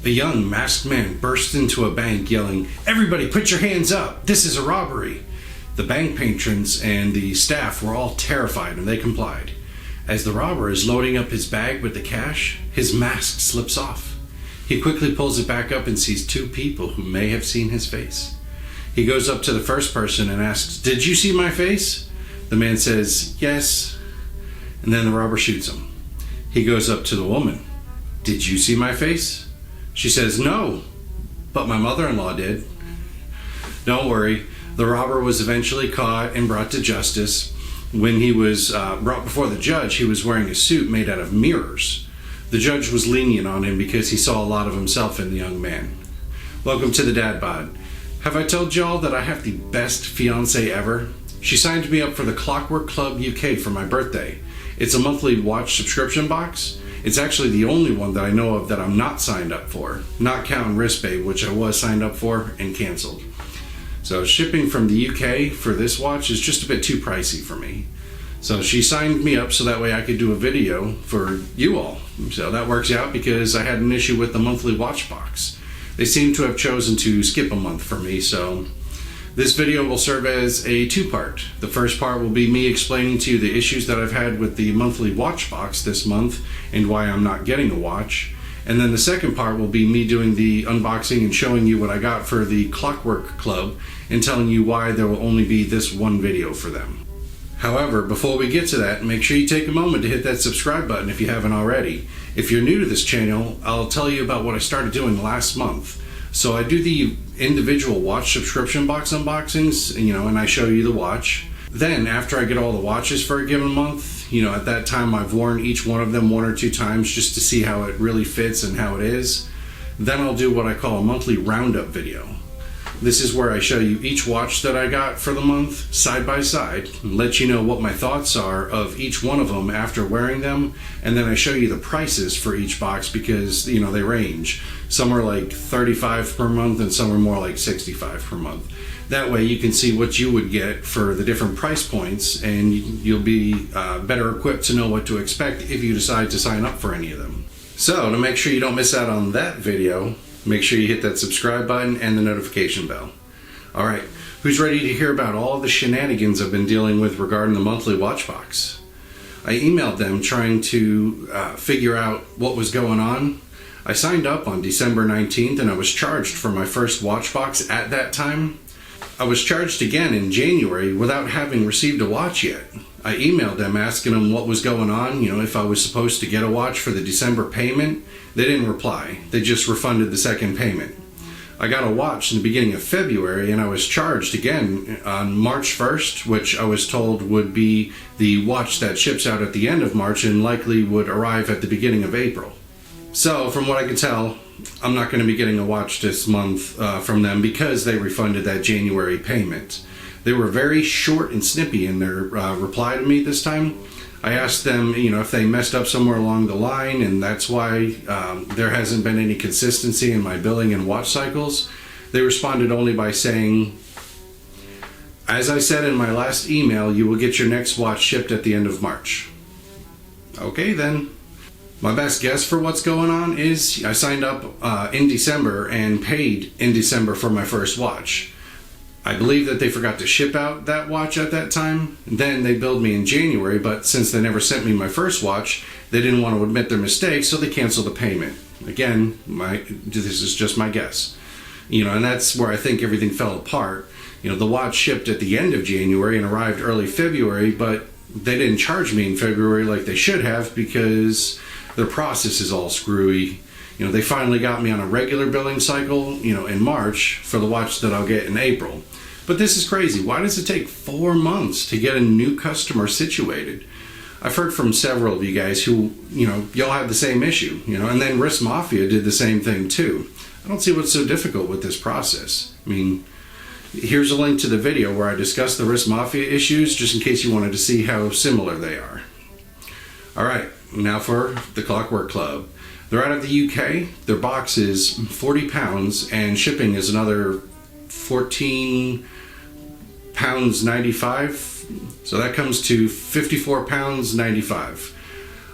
A young masked man burst into a bank yelling, "Everybody put your hands up! This is a robbery!" The bank patrons and the staff were all terrified and they complied. As the robber is loading up his bag with the cash, his mask slips off. He quickly pulls it back up and sees two people who may have seen his face. He goes up to the first person and asks, "Did you see my face?" The man says, "Yes," and then the robber shoots him. He goes up to the woman. "Did you see my face?" She says, "No, but my mother-in-law did." Don't worry, the robber was eventually caught and brought to justice. When he was brought before the judge, he was wearing a suit made out of mirrors. The judge was lenient on him because he saw a lot of himself in the young man. Welcome to the Dad Bod. Have I told y'all that I have the best fiancée ever? She signed me up for the Clockwork Club UK for my birthday. It's a monthly watch subscription box. It's actually the only one that I know of that I'm not signed up for, not counting Wristbabe, which I was signed up for and canceled. So shipping from the UK for this watch is just a bit too pricey for me. So she signed me up so that way I could do a video for you all. So that works out because I had an issue with the monthly watch box. They seem to have chosen to skip a month for me, so this video will serve as a two-part. The first part will be me explaining to you the issues that I've had with the monthly watch box this month and why I'm not getting a watch. And then the second part will be me doing the unboxing and showing you what I got for the Clockwork Club and telling you why there will only be this one video for them. However, before we get to that, make sure you take a moment to hit that subscribe button if you haven't already. If you're new to this channel, I'll tell you about what I started doing last month. So I do the individual watch subscription box unboxings, and I show you the watch. Then after I get all the watches for a given month, at that time I've worn each one of them one or two times just to see how it really fits and how it is. Then I'll do what I call a monthly roundup video. This is where I show you each watch that I got for the month side by side and let you know what my thoughts are of each one of them after wearing them, and then I show you the prices for each box because they range. Some are like $35 per month and some are more like $65 per month. That way you can see what you would get for the different price points, and you'll be better equipped to know what to expect if you decide to sign up for any of them. So to make sure you don't miss out on that video, make sure you hit that subscribe button and the notification bell. Alright, who's ready to hear about all the shenanigans I've been dealing with regarding the monthly watch box? I emailed them trying to figure out what was going on. I signed up on December 19th and I was charged for my first watch box at that time. I was charged again in January without having received a watch yet. I emailed them asking them what was going on, if I was supposed to get a watch for the December payment. They didn't reply. They just refunded the second payment. I got a watch in the beginning of February and I was charged again on March 1st, which I was told would be the watch that ships out at the end of March and likely would arrive at the beginning of April. So from what I can tell, I'm not going to be getting a watch this month from them because they refunded that January payment. They were very short and snippy in their reply to me this time. I asked them, if they messed up somewhere along the line, and that's why there hasn't been any consistency in my billing and watch cycles. They responded only by saying, "As I said in my last email, you will get your next watch shipped at the end of March." Okay then. My best guess for what's going on is I signed up in December and paid in December for my first watch. I believe that they forgot to ship out that watch at that time. Then they billed me in January, but since they never sent me my first watch, they didn't want to admit their mistake, so they canceled the payment. Again, this is just my guess. And that's where I think everything fell apart. The watch shipped at the end of January and arrived early February, but they didn't charge me in February like they should have because their process is all screwy. They finally got me on a regular billing cycle, in March for the watch that I'll get in April. But this is crazy. Why does it take 4 months to get a new customer situated? I've heard from several of you guys who, y'all have the same issue, and then Wrist Mafia did the same thing too. I don't see what's so difficult with this process. Here's a link to the video where I discuss the Wrist Mafia issues, just in case you wanted to see how similar they are. Alright, now for the Clockwork Club. They're out of the UK. Their box is £40 and shipping is another £14.95. So that comes to £54.95.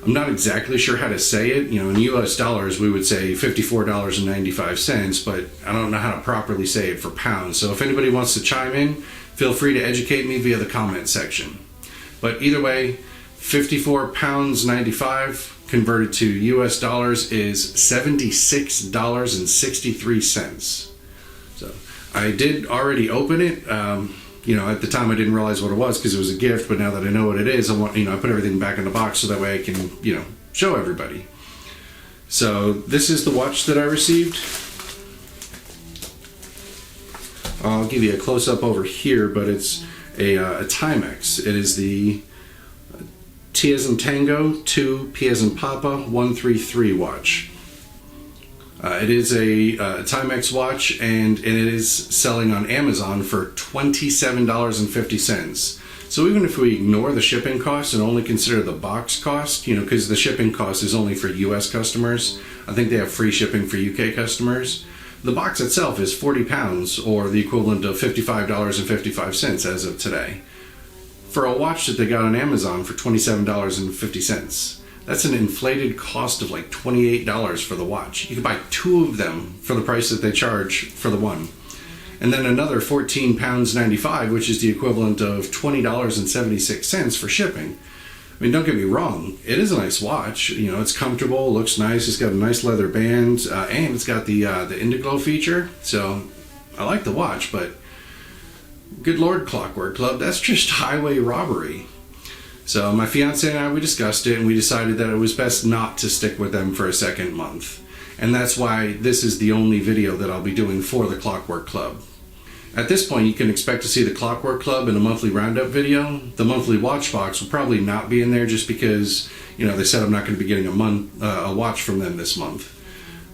I'm not exactly sure how to say it. You know, in US dollars, we would say $54.95, but I don't know how to properly say it for pounds. So if anybody wants to chime in, feel free to educate me via the comment section. But either way, £54.95 converted to US dollars is $76.63. So I did already open it. You know, at the time I didn't realize what it was because it was a gift, but now that I know what it is, I want, you know, I put everything back in the box so that way I can, you know, show everybody. So this is the watch that I received. I'll give you a close-up over here, but it's a Timex. It is the T as in Tango, 2, P as in Papa, 133 watch. It is a Timex watch, and it is selling on Amazon for $27.50. So even if we ignore the shipping costs and only consider the box cost, you know, because the shipping cost is only for US customers, I think they have free shipping for UK customers. The box itself is 40 pounds, or the equivalent of $55.55 as of today, for a watch that they got on Amazon for $27.50. That's an inflated cost of like $28 for the watch. You could buy 2 of them for the price that they charge for the one. And then another £14.95, which is the equivalent of $20.76 for shipping. I mean, don't get me wrong, it is a nice watch. You know, it's comfortable, looks nice, it's got a nice leather band, and it's got the Indiglo feature. So I like the watch, but good Lord, Clockwork Club, that's just highway robbery. So my fiance and I, we discussed it, and we decided that it was best not to stick with them for a second month. And that's why this is the only video that I'll be doing for the Clockwork Club. At this point, you can expect to see the Clockwork Club in a monthly roundup video. The monthly watch box will probably not be in there just because, you know, they said I'm not going to be getting a watch from them this month.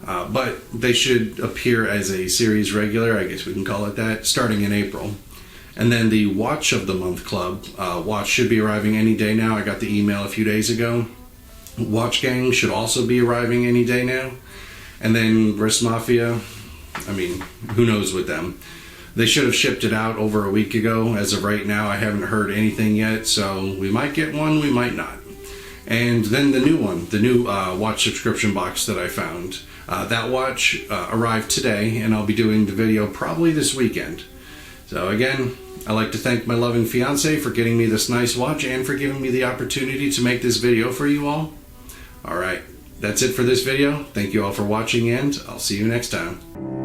But they should appear as a series regular, I guess we can call it that, starting in April. And then the Watch of the Month Club watch should be arriving any day now. I got the email a few days ago. Watch Gang should also be arriving any day now. And then Wrist Mafia, I mean, who knows with them. They should have shipped it out over a week ago. As of right now, I haven't heard anything yet, so we might get one, we might not. And then the new one, the new watch subscription box that I found. That watch arrived today, and I'll be doing the video probably this weekend. So again, I'd like to thank my loving fiance for getting me this nice watch and for giving me the opportunity to make this video for you all. Alright, that's it for this video. Thank you all for watching, and I'll see you next time.